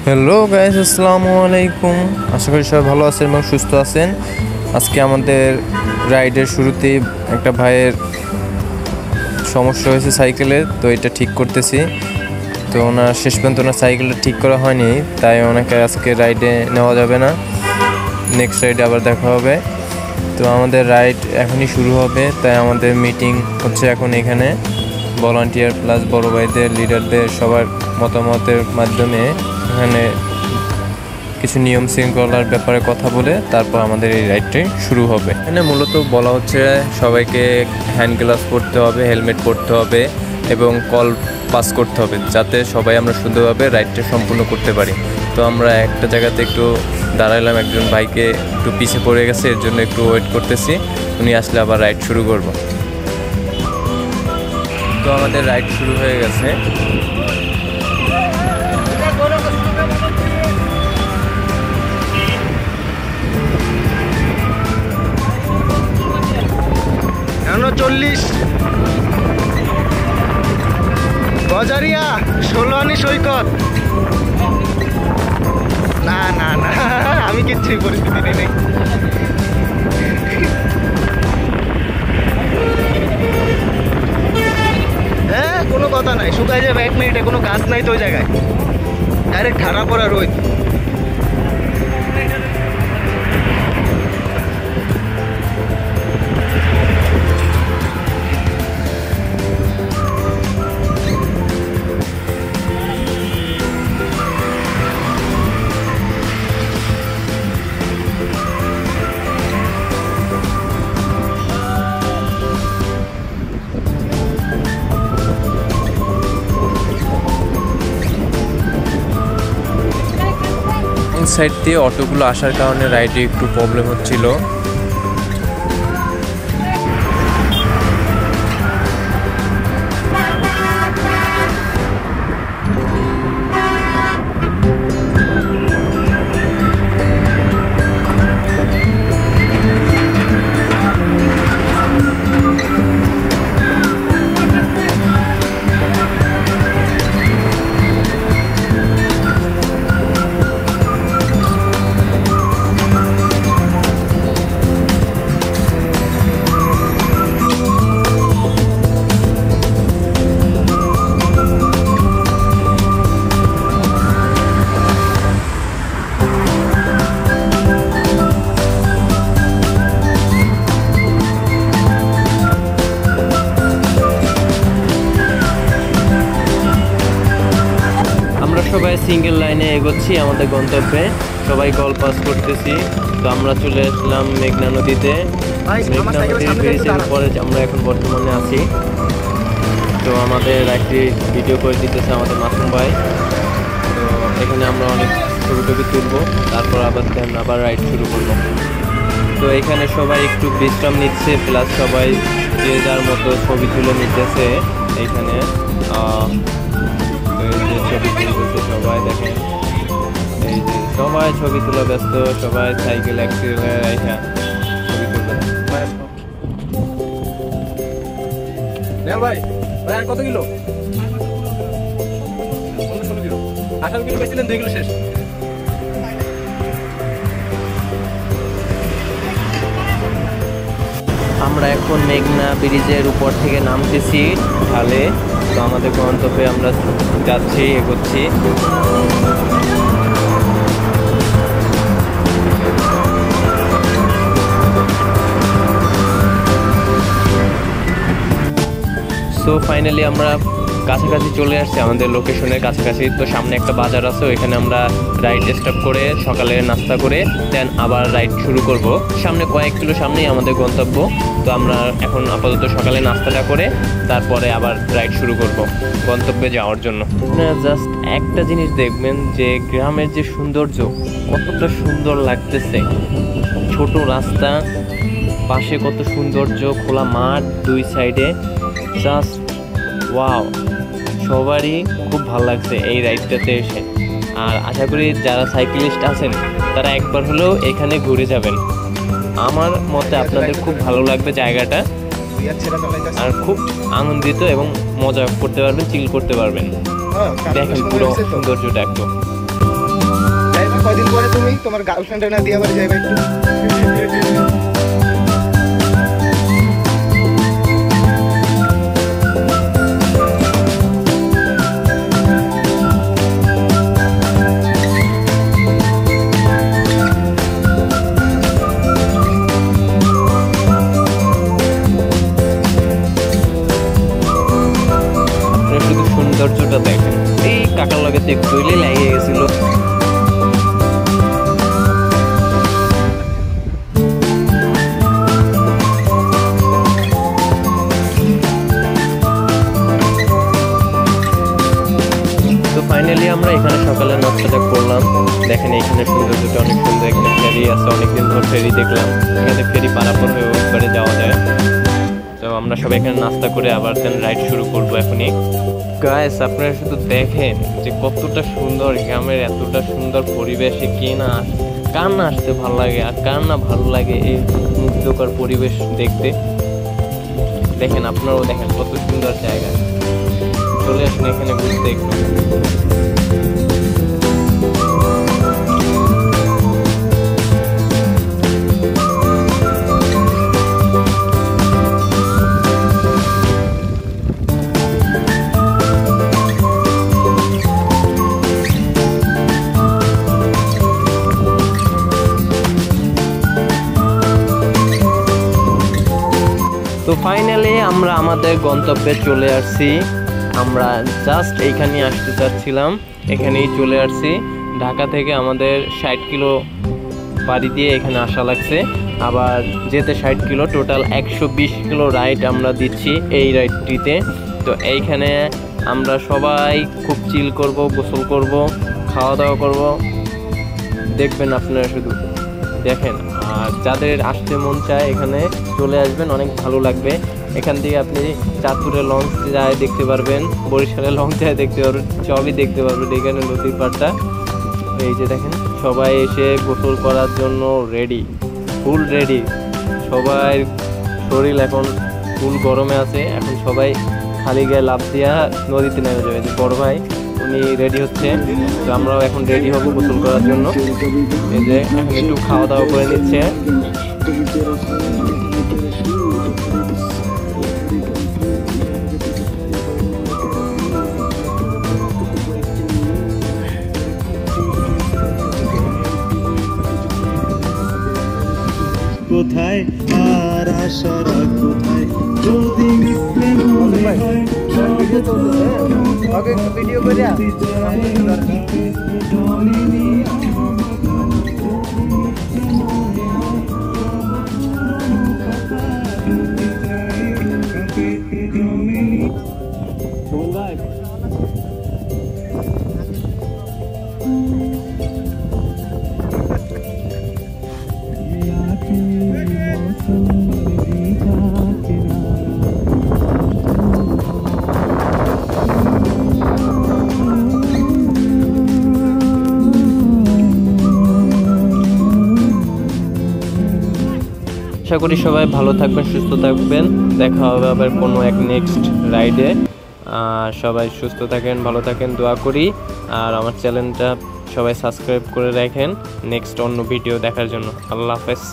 Hello guys, আসসালামু আলাইকুম। আশা করি সবাই ভালো আছেন এবং সুস্থ আছেন। আজকে আমাদের রাইডের শুরুতেই একটা ভাইয়ের সমস্যা হয়েছে সাইকেলে, তো এটা ঠিক করতেছি। তো ওনার শেষ পর্যন্ত ওনার সাইকেলটা ঠিক করা হয়নি, তাই ওনাকে আজকে রাইডে নেওয়া যাবে না। নেক্সট রাইডে আবার দেখা হবে। তো আমাদের রাইড এখনই শুরু হবে, তাই আমাদের মিটিং হচ্ছে এখন এখানে। ভলান্টিয়ার প্লাস বড় ভাইদের, লিডারদের সবার মতামতের মাধ্যমে এখানে কিছু নিয়ম শৃঙ্খলার ব্যাপারে কথা বলে তারপর আমাদের এই রাইডটি শুরু হবে। এখানে মূলত বলা হচ্ছে সবাইকে হ্যান্ড গ্লাভস পরতে হবে, হেলমেট পরতে হবে এবং কল পাস করতে হবে, যাতে সবাই আমরা সুন্দরভাবে রাইডটা সম্পূর্ণ করতে পারি। তো আমরা একটা জায়গাতে একটু দাঁড়াইলাম, একজন বাইকে একটু পিছিয়ে পড়ে গেছে, এর জন্য একটু ওয়েট করতেছি, উনি আসলে আবার রাইড শুরু করব। তো আমাদের রাইড শুরু হয়ে গেছে। চল্লিশ গজারিয়া 16 সৈকত। না না না, আমি কিচ্ছুই পরিস্থিতি নেই। হ্যাঁ, কোনো কথা নাই, শুকাই যাবে 1 মিনিটে, কোনো গাছ নাই তো ওই জায়গায়, ডাইরেক্ট ঠাড়া পড়া রোদ। সাইড দিয়ে অটোগুলো আসার কারণে রাইডে একটু প্রবলেম হচ্ছিল। সবাই সিঙ্গেল লাইনে এগোচ্ছি আমাদের গন্তব্যে, সবাই কল পাস করতেছি। তো আমরা চলে আসলাম মেঘনা নদীতে। মেঘনা নদীর ব্রিজের উপরে আমরা এখন বর্তমানে আছি। তো আমাদের একটি ভিডিও করে দিতেছে আমাদের মাসুম ভাই। তো এখানে আমরা অনেক ছবি টবি তুলবো, তারপর আবার রাইড শুরু করবো। তো এখানে সবাই একটু বিশ্রাম নিচ্ছে, প্লাস সবাই যে যার মতো ছবি তুলে নিতেছে এইখানে। ছবি তুলতেছে সবাই, দেখেন এই যে সবাই ছবি তোলা ব্যস্ত, সবাই সাইকেল অ্যাক্সিডেন্টে রাইখা ছবি তুলবে। ভাই ভাই কত কিলো? 18 কিলো। 18 কিলো পেয়েছিলেন, 2 কিলো শেষ। আমরা এখন মেঘনা ব্রিজের উপর থেকে নামতেছি ঢালে। তো আমাদের গন্তব্যে আমরা যাচ্ছি, এগোচ্ছি। সো ফাইনালি আমরা কাছাকাছি চলে আসছি, আমাদের লোকেশনের কাছাকাছি। তো সামনে একটা বাজার আছে, ওইখানে আমরা রাইড স্টপ করে সকালে নাস্তা করে দেন আবার রাইড শুরু করব। সামনে কয়েক কিলো সামনেই আমাদের গন্তব্য। তো আমরা এখন আপাতত সকালে নাস্তাটা করে তারপরে আবার রাইড শুরু করব গন্তব্যে যাওয়ার জন্য। জাস্ট একটা জিনিস দেখবেন যে গ্রামের যে সৌন্দর্য, কতটা সুন্দর লাগতেছে। ছোট রাস্তা, পাশে কত সৌন্দর্য, খোলা মাঠ দুই সাইডে, জাস্ট ওয়াও। সবারই খুব ভালো লাগছে এই রাইডটাতে এসে। আর আশা করি যারা সাইকেলিস্ট আছেন তারা একবার হলেও এখানে ঘুরে যাবেন। আমার মতে আপনাদের খুব ভালো লাগবে জায়গাটা, আর খুব আনন্দিত এবং মজা করতে পারবেন, চিল করতে পারবেন। দেখেন পুরো সৌন্দর্যটা একদম। তোমার গার্লফ্রেন্ডে না দিয়ে বাড়ি যাইবে একটু। শুধু সৌন্দর্যটা দেখেন, এই কাকার লগে তো একটু হইলেই লাগিয়ে গেছিল। তো ফাইনালি আমরা এখানে সকালে নাস্তাটা করলাম। দেখেন এখানে সৌন্দর্যটা অনেক সুন্দর, এখানে ফেরি আছে, অনেকদিন ধর ফেরি দেখলাম। এখানে ফেরি পারাপার হয়ে ওই পারে যাওয়া যায়। তো আমরা সবাই এখানে নাস্তা করে আবার দেন রাইড শুরু করবো এখনই। গাইস আপনারা শুধু দেখেন যে কতটা সুন্দর গ্রামের, এতটা সুন্দর পরিবেশে কার না আসতে ভালো লাগে আর কার না ভালো লাগে এই মুগ্ধকর পরিবেশ দেখতে। দেখেন আপনারাও দেখেন কত সুন্দর জায়গা। চলে আসুন এখানে ঘুরতে একটু। তো ফাইনালি আমরা আমাদের গন্তব্যে চলে আসছি। আমরা জাস্ট এইখানে আসতে চাচ্ছিলাম, এখানেই চলে আসছি। ঢাকা থেকে আমাদের 60 কিলো পাড়ি দিয়ে এখানে আসা লাগছে, আবার যেতে 60 কিলো, টোটাল 120 কিলো রাইড আমরা দিচ্ছি এই রাইডটিতে। তো এইখানে আমরা সবাই খুব চিল করব, গোসল করব, খাওয়া দাওয়া করব। দেখবেন আপনারা শুধু দেখেন। আর যাদের আসতে মন চায় এখানে চলে আসবেন, অনেক ভালো লাগবে। এখান থেকে আপনি চাঁদপুরে লঞ্চ যায় দেখতে পারবেন, বরিশালে লঞ্চ যায় দেখতে পারবেন, সবই দেখতে পারবেন এখানে নদীর পাড়টা। এই যে দেখেন সবাই এসে গোসল করার জন্য রেডি, ফুল রেডি। সবাই শরীর এখন ফুল গরমে আছে, এখন সবাই খালি গায়ে লাফ দিয়া নদীতে নেমে যাবে। যে বড় ভাই উনি রেডি হচ্ছে, তো আমরাও এখন রেডি হব গোসল করার জন্য। এই যে এখন একটু খাওয়া দাওয়া করে নিচ্ছে। কোথায় আর আশারা কোথায় যদি মিশতে মনে হয় ভিডিও করে আশা করি সবাই ভালো থাকবেন, সুস্থ থাকবেন। দেখা হবে আবার কোনো এক নেক্সট রাইডে। সবাই সুস্থ থাকেন, ভালো থাকেন, দোয়া করি। আর আমার চ্যানেলটা সবাই সাবস্ক্রাইব করে রাখেন নেক্সট অন্য ভিডিও দেখার জন্য। আল্লাহ হাফেজ।